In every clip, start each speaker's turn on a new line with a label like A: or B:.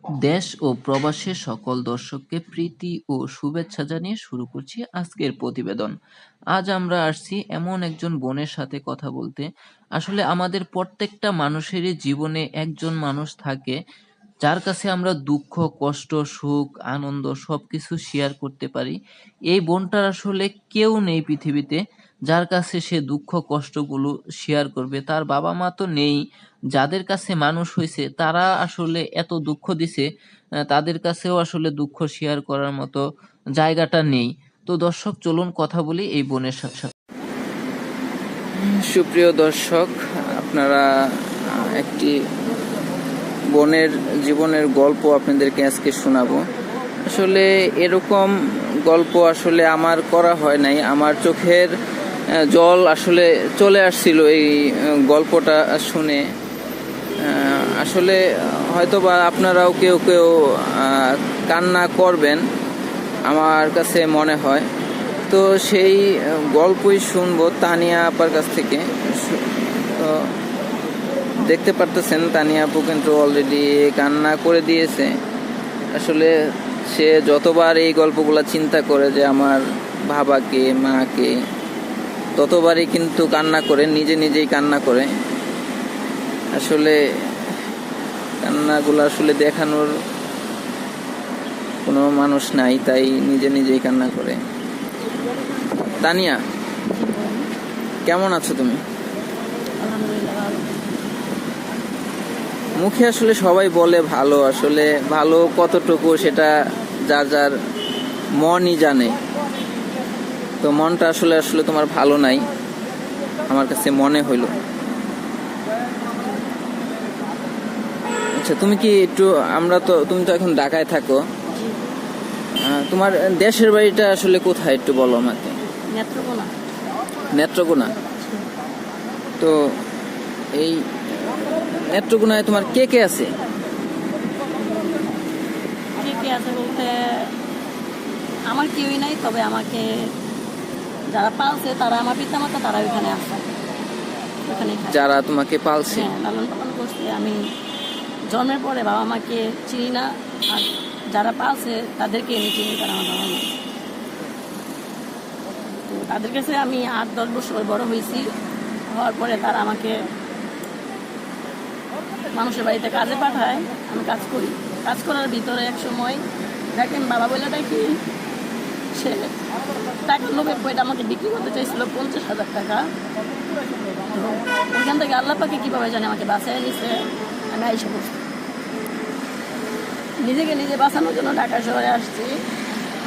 A: দেশ ও প্রবাসের সকল দর্শককে প্রীতি ও শুভেচ্ছা জানিয়ে শুরু করছি আজকের প্রতিবেদন। আজ আমরা আসছি এমন একজন বোনের সাথে কথা বলতে। আসলে আমাদের প্রত্যেকটা মানুষেরই জীবনে একজন মানুষ থাকে যার কাছে আমরা দুঃখ, কষ্ট, সুখ, আনন্দ সবকিছু শেয়ার করতে পারি। এই বোনটার আসলে কেউ নেই পৃথিবীতে যার কাছে সে দুঃখ কষ্টগুলো শেয়ার করবে। তার বাবা মা তো নেই, যাদের কাছে মানুষ হয়েছে তারা আসলে এত দুঃখ দিছে, তাদের কাছেও আসলে দুঃখ শেয়ার করার মতো জায়গাটা নেই। তো দর্শক, চলুন কথা বলি এই বোনের সাথে। সুপ্রিয় দর্শক, আপনারা একটি বোনের জীবনের গল্প আপনাদেরকে আজকে শোনাবো। আসলে এরকম গল্প আসলে আমার করা হয় নাই। আমার চোখের জল আসলে চলে আসছিল এই গল্পটা শুনে। আসলে হয়তো বা আপনারাও কেউ কেউ কান্না করবেন আমার কাছে মনে হয়। তো সেই গল্পই শুনবো তানিয়া আপার কাছ থেকে। তো দেখতে পারতেছেন তানিয়া আপু কিন্তু অলরেডি কান্না করে দিয়েছে। আসলে সে যতবার এই গল্পগুলা চিন্তা করে যে আমার বাবাকে মাকে, ততবারই কিন্তু কান্না করে, নিজেই কান্না করে। আসলে কান্নাগুলো আসলে দেখানোর কোনো মানুষ নাই, তাই নিজেই কান্না করে। তানিয়া, কেমন আছো তুমি? মুখে আসলে সবাই বলে ভালো, আসলে ভালো কতটুকু সেটা যার যার মনই জানে। তো মনটা আসলে তোমার ভালো নাই আমার কাছে মনে হইল। আচ্ছা, তুমি কি একটু, তুমি তো এখন ঢাকায় থাকো, তোমার দেশের বাড়িটা আসলে কোথায় একটু বলো আমাকে। নেত্রকোনা। তো এই নেত্রকোনায় তোমার কে কে আছে?
B: বলতে আমার কেউই নাই, তবে আমাকে যারা পালছে তারা আমার পিতামাতা, তারা ওইখানে আছে।
A: যারা তোমাকে পালছে,
B: লালন পালন করছে। আমি জন্মের পরে বাবা মাকে চিনি না, আর যারা পালছে তাদেরকে আমি চিনি, তারা আমার বাবা মা। তো তাদের কাছে আমি 8-10 বছর বড় হয়েছি। হওয়ার পরে তারা আমাকে মানুষের বাড়িতে কাজে পাঠায়, আমি কাজ করি। কাজ করার ভিতরে এক সময় যাকে আমি বাবা বলে ডাকি, সে টাকার লোভে বইটা আমাকে বিক্রি করতে চাইছিল 50,000 টাকা। ওইখান থেকে আল্লাহ পাকে কীভাবে জানে আমাকে বাঁচায় নিছে। আমি আইসা বসছি, নিজেকে নিজে বাঁচানোর জন্য ঢাকা শহরে আসছি।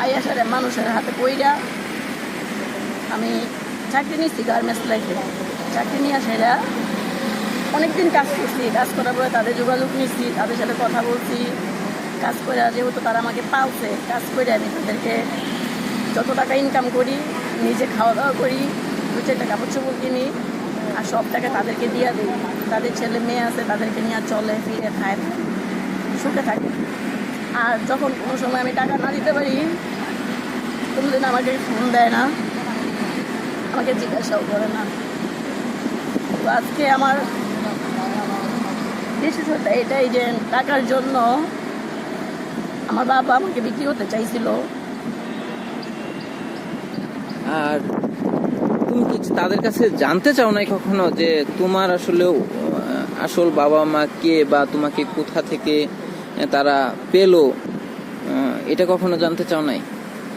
B: আইয়া সারে মানুষের হাতে পইরা আমি চাকরি নিচ্ছি গার্মেন্টস লাইফে। চাকরি নিয়ে সেরা অনেকদিন কাজ করছি। কাজ করার পরে তাদের যোগাযোগ নিচ্ছি, তাদের সাথে কথা বলছি। কাজ করে যেহেতু তারা আমাকে পালছে, কাজ করে আমি তাদেরকে যত টাকা ইনকাম করি, নিজে খাওয়া দাওয়া করি, 2-4টা কাপড় চোপড় কিনি, আর সব টাকা তাদেরকে দিয়ে দিই। তাদের ছেলে মেয়ে আছে, তাদেরকে নিয়ে চলে ফিরে খায়, সুখে থাকে। আর যখন কোনো সময় আমি টাকা না দিতে পারি, কোনোদিন আমাকে ফোন দেয় না, আমাকে জিজ্ঞাসাও করে না। তো আজকে আমার বিশেষত এটাই যে টাকার জন্য আমার বাবা আমাকে বিক্রি করতে চাইছিল।
A: আর তুমি কি তাদের কাছে জানতে চাও নাই কখনো যে তোমার আসলে আসল বাবা মা কে, বা তোমাকে কোথা থেকে তারা পেলো, এটা কখনো জানতে চাও নাই?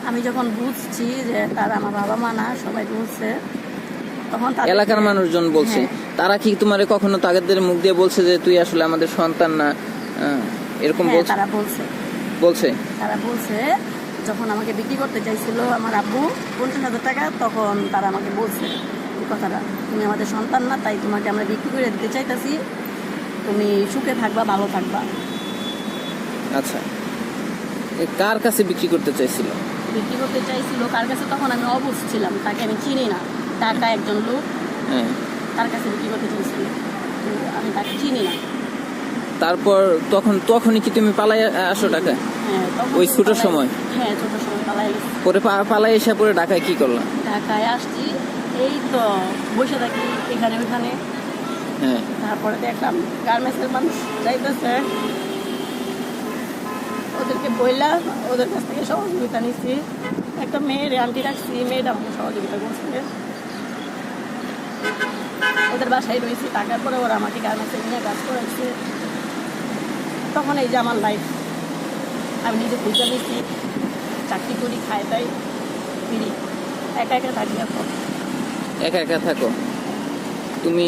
B: আমি যখন বুঝছি যে তারা আমার বাবা মা না, সবাই বলছে, তখন
A: এলাকার মানুষজন বলছে। তারা কি তোমার কখনো তাদের মুখ দিয়ে বলছে যে তুই আসলে আমাদের সন্তান না, এরকম বলছে?
B: তারা বলছে যখন আমাকে বিক্রি করতে চাইছিল আমার আব্বু 50,000 টাকা, তখন তারা আমাকে বলছে এই কথাটা, তুমি আমাদের সন্তান না, তাই তোমাকে আমরা বিক্রি করে দিতে চাইতেছি, তুমি সুখে থাকবা, ভালো থাকবা।
A: আচ্ছা, কার কাছে বিক্রি করতে চাইছিল?
B: কার কাছে তখন আমি অবুঝ ছিলাম, তাকে আমি চিনি না। টাকা একজন লোক, তার কাছে বিক্রি করতে চাইছিল, আমি তাকে চিনি না।
A: তারপর তখনই কি তুমি পালাই আসো ঢাকা? ওই ছোট সময়?
B: হ্যাঁ, ছোট সময় পালাই।
A: পরে পালাই এসে পরে ঢাকায় কি করলাম?
B: ঢাকায় আসছি, এই তো বসে থাকি এখানে ওইখানে। তারপরে দেখলাম গার্মেন্টসের মানুষ যাইতেছে, ওদেরকে বইলা ওদের কাছ থেকে সহযোগিতা নিচ্ছি। একটা মেয়ের আন্টি রাখছি, মেয়েটা আমাকে সহযোগিতা করছে। ওদের বাসায় রয়েছি, টাকার পরে ওরা আমাকে গার্মেন্টসে নিয়ে কাজ করেছে। তখন এই যে আমার লাইফ, আমি নিজে খুঁজে নিচ্ছি, চাকরি করি, খাই তাই ফিরি, একা একা থাকি। এখন
A: একা একা থাকো তুমি,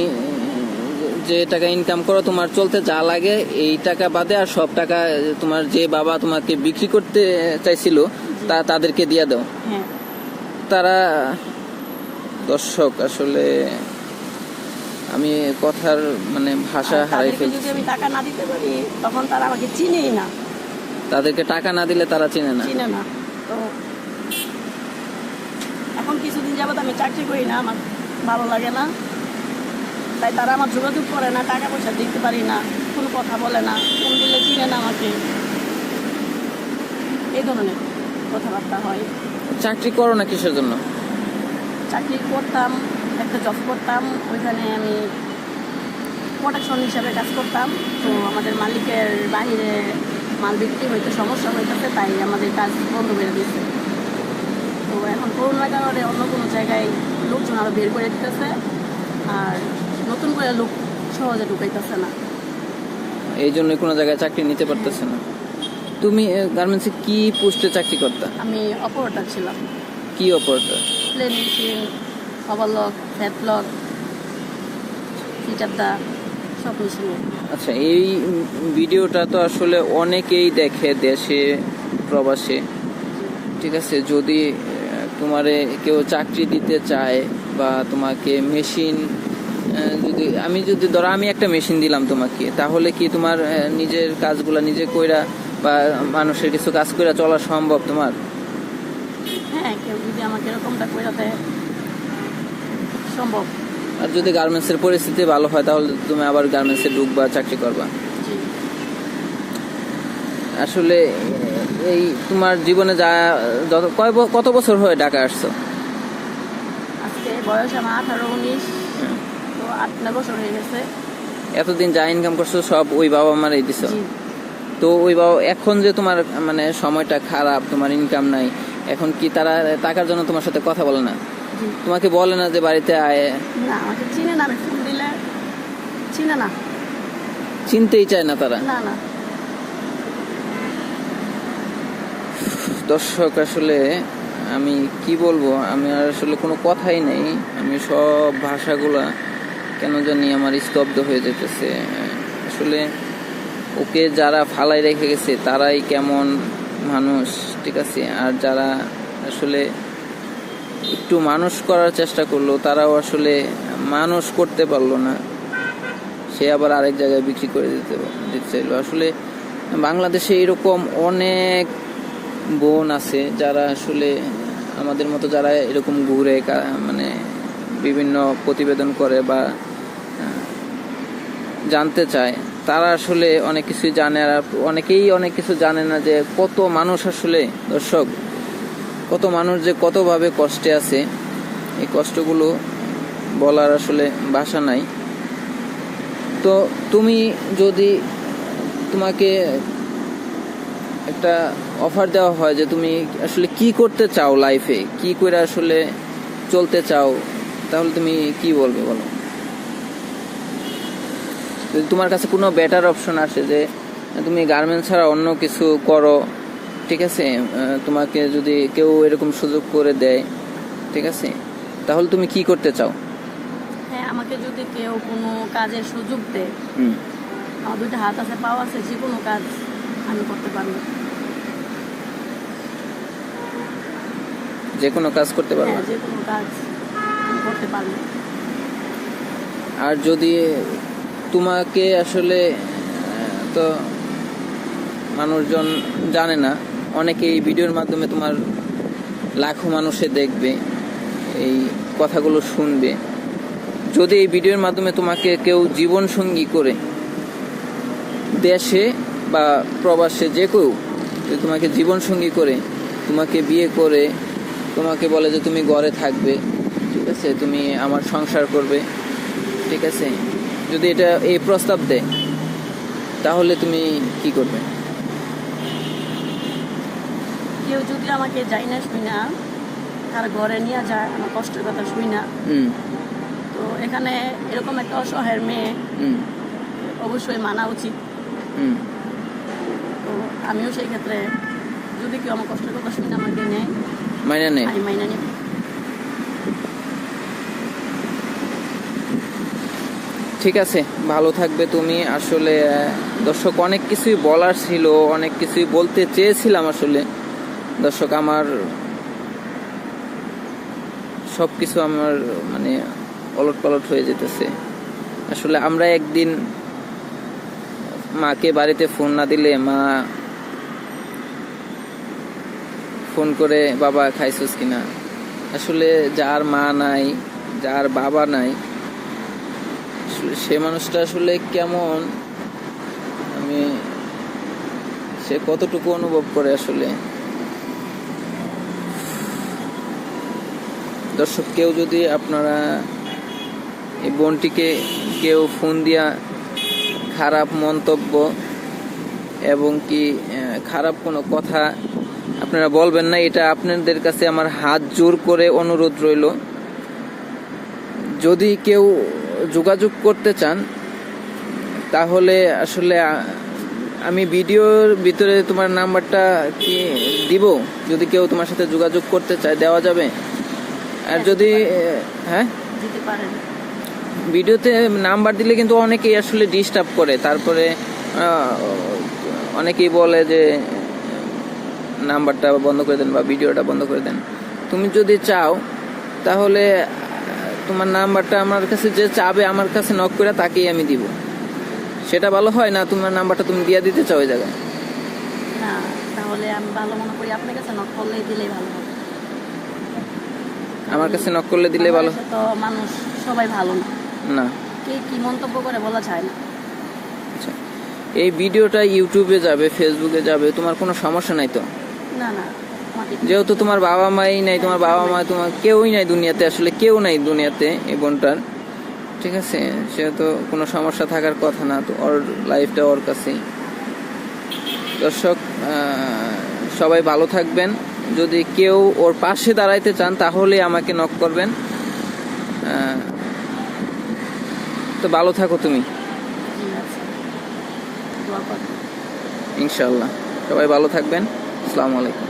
A: যে টাকা ইনকাম করো তোমার চলতে যা লাগে এই টাকা বাদে আর সব টাকা তোমার যে বাবা তোমাকে বিক্রি করতে চাইছিল তাদেরকে দিয়ে দাও।
B: হ্যাঁ,
A: তারা দর্শক আসলে আমি কথার মানে ভাষা হারাই
B: তাদেরকে
A: ফেলছি।
B: যদি আমি টাকা না দিতে পারি তখন তারা আমাকে চিনেই না,
A: তাদেরকে টাকা না দিলে তারা চিনে না।
B: তো এখন কিছুদিন যাবত আমি চাকরি করি না, আমার ভালো লাগে না, তাই তারা আমার যোগাযোগ করে না, টাকা পয়সা দিতে পারি না, কোনো কথা বলে না, ফোন দিলে চিনে না আমাকে, এই ধরনের কথাবার্তা হয়।
A: চাকরি করো না কিসের জন্য?
B: চাকরি করতাম, একটা জব করতাম, ওইখানে আমি প্রোডাকশন হিসাবে কাজ করতাম। তো আমাদের মালিকের বাইরে মাল বিক্রি হইতে সমস্যা হইতেছে, তাই আমাদের কাজ বন্ধ করে দিয়েছে। তো এখন করোনার কারণে অন্য কোনো জায়গায় লোকজন আরও বের করে দিতেছে, আর নতুন করে লোক সহজে ঢুকাইতেছে না।
A: এই জন্য কোনো জায়গায় চাকরি নিতে পারতেছে না। তুমি গার্মেন্টসে কি পোস্টে চাকরি করতা?
B: আমি অপারেটর ছিলাম।
A: কি অপারেটর?
B: প্লেন মেশিন, ওভারলক, ফ্যাটলক, ফিটারদা, সব মেশিনে।
A: আচ্ছা, এই ভিডিওটা তো আসলে অনেকেই দেখে, দেশে প্রবাসে, ঠিক আছে? যদি তোমারে কেউ চাকরি দিতে চায় বা তোমাকে মেশিন যদি ধরো আমি একটা মেশিন দিলাম তোমাকে, তাহলে কি তোমার নিজের কাজগুলা নিজে কইরা বা মানুষের কিছু কাজ কইরা চলা সম্ভব তোমার?
B: হ্যাঁ, কেউ যদি আমাকে এরকমটা করে দেয় সম্ভব।
A: আর যদি গার্মেন্টসের পরিস্থিতি ভালো হয় তাহলে তুমি আবার গার্মেন্টসে ঢুকবা, চাকরি করবা।
B: জি।
A: আসলে এই তোমার জীবনে যা কত বছর হয়ে ঢাকা আসছো?
B: আজকে বয়স আমার 18-19, তো 8-9 বছর হয়ে গেছে।
A: এতদিন যা ইনকাম করছো সব ওই বাবা মারাই দিছো?
B: জি।
A: তো ওই বাবা এখন যে তোমার মানে সময়টা খারাপ, তোমার ইনকাম নাই, এখন কি তারা টাকার জন্য তোমার সাথে কথা বলে না?
B: জি।
A: তোমাকে বলে না যে বাড়িতে আয়?
B: না, আমাকে চিনে না, আমি ফোন দিলে চিনে না,
A: চিনতেই চায় না তারা।
B: না না।
A: দর্শক আসলে আমি কি বলবো, আমি আর আসলে কোনো কথাই নেই। আমি সব ভাষাগুলা কেন জানি আমার স্তব্ধ হয়ে যেতেছে। আসলে ওকে যারা ফালাই রেখে গেছে তারাই কেমন মানুষ, ঠিক আছে? আর যারা আসলে একটু মানুষ করার চেষ্টা করলো তারাও আসলে মানুষ করতে পারলো না, সে আবার আরেক জায়গায় বিক্রি করে দিতে চাইলো। আসলে বাংলাদেশে এরকম অনেক বোন আছে যারা আসলে আমাদের মতো, যারা এরকম ঘুরে মানে বিভিন্ন প্রতিবেদন করে বা জানতে চায়, তারা আসলে অনেক কিছুই জানে। আর অনেকেই অনেক কিছু জানে না যে কত মানুষ আসলে, দর্শক, কত মানুষ যে কতভাবে কষ্টে আছে, এই কষ্টগুলো বলার আসলে ভাষা নাই। তো তুমি যদি, তোমাকে একটা অফার দেওয়া হয় যে তুমি আসলে কি করতে চাও লাইফে, কি করে আসলে চলতে চাও, তাহলে তুমি কি বলবে বলো? যদি তোমার কাছে কোনো বেটার অপশন আসে যে তুমি গার্মেন্টস ছাড়া অন্য কিছু করো, ঠিক আছে, তোমাকে যদি কেউ এরকম সুযোগ করে দেয়, ঠিক আছে, তাহলে তুমি কি করতে চাও?
B: হ্যাঁ, আমাকে যদি কেউ কোনো কাজের সুযোগ দেয়, আমার 2টা হাত আছে, পাও আছে, যে কোনো কাজ আমি করতে পারবো।
A: যে কোনো কাজ করতে পারবো?
B: হ্যাঁ, যে কোনো কাজ আমি করতে পারবো।
A: আর যদি তোমাকে আসলে, তো মানুষজন জানে না, অনেকে এই ভিডিওর মাধ্যমে তোমার লাখো মানুষে দেখবে, এই কথাগুলো শুনবে। যদি এই ভিডিওর মাধ্যমে তোমাকে কেউ জীবন সঙ্গী করে, দেশে বা প্রবাসে যে কেউ যদি তোমাকে জীবন সঙ্গী করে, তোমাকে বিয়ে করে, তোমাকে বলে যে তুমি ঘরে থাকবে, ঠিক আছে, তুমি আমার সংসার করবে, ঠিক আছে, যদি এটা এই প্রস্তাব দেয়, তাহলে তুমি কি করবে?
B: কেউ যদি আমাকে যাই না শুই না তার ঘরে নিয়ে যায় আমার কষ্টের কথা শুই না,
A: হুম
B: তো এখানে এরকম একটা অসহায়ের মেয়ে
A: হুম
B: অবশ্যই মানা উচিত।
A: হুম
B: তো আমিও সেই ক্ষেত্রে যদি কেউ আমার কষ্টের কথা শুনে আমাকে নেয়,
A: মাইনা নেই।
B: আমি মাইনা নেব।
A: ঠিক আছে, ভালো থাকবে তুমি। আসলে দর্শক অনেক কিছুই বলার ছিল, অনেক কিছুই বলতে চেয়েছিলাম। আসলে দর্শক আমার সবকিছু আমার মানে ওলট পালট হয়ে যেতেছে। আসলে আমরা একদিন মাকে বাড়িতে ফোন না দিলে মা ফোন করে বাবা খাইছস কিনা। আসলে যার মা নাই, যার বাবা নাই, সে মানুষটা আসলে কেমন, আমি সে কতটুকু অনুভব করে আসলে। দর্শক, কেউ যদি আপনারা এই বোনটিকে কেউ ফোন দিয়া খারাপ মন্তব্য এবং কি খারাপ কোনো কথা আপনারা বলবেন না, এটা আপনাদের কাছে আমার হাত জোর করে অনুরোধ রইল। যদি কেউ যোগাযোগ করতে চান তাহলে আসলে আমি ভিডিওর ভিতরে তোমার নাম্বারটা কি দিব, যদি কেউ তোমার সাথে যোগাযোগ করতে চায় দেওয়া যাবে? আর যদি হ্যাঁ
B: দিতে পারেন।
A: ভিডিওতে নাম্বার দিলে কিন্তু অনেকেই আসলে ডিস্টার্ব করে, তারপরে অনেকেই বলে যে নাম্বারটা বন্ধ করে দেন বা ভিডিওটা বন্ধ করে দেন। তুমি যদি চাও তাহলে তোমার নাম্বারটা আমার কাছে যে চাবে আমার কাছে নক করে তাকেই আমি দিব, সেটা ভালো হয় না? তোমার নাম্বারটা তুমি দিয়ে দিতে চাও ওই জায়গায়?
B: না, তাহলে আমি ভালো মনে করি আপনার কাছে নক করলেই দিলেই ভালো হবে।
A: আমার কাছে নক করলে দিলে ভালো।
B: বাংলাদেশে তো মানুষ সবাই ভালো না,
A: না,
B: কে কি মন্তব্য করে বলা যায় না।
A: আচ্ছা, এই ভিডিওটা ইউটিউবে যাবে, ফেসবুকে যাবে, তোমার কোনো সমস্যা নাই তো?
B: না না, আমাকে
A: যেহেতু তোমার বাবা মাই নাই, তোমার বাবা মা তোমার কেউই নাই দুনিয়াতে, আসলে কেউ নাই দুনিয়াতে এই বোনটার, ঠিক আছে? সেহেতু কোনো সমস্যা থাকার কথা না, তো ওর লাইফটা ওর কাছেই। দর্শক, সবাই ভালো থাকবেন। যদি কেউ ওর পাশে দাঁড়াইতে চান তাহলে আমাকে নক করবেন। তো ভালো থাকো তুমি,
B: ঠিক আছে, দোয়া করবেন।
A: ইনশাল্লাহ। সবাই ভালো থাকবেন। আসসালামু আলাইকুম।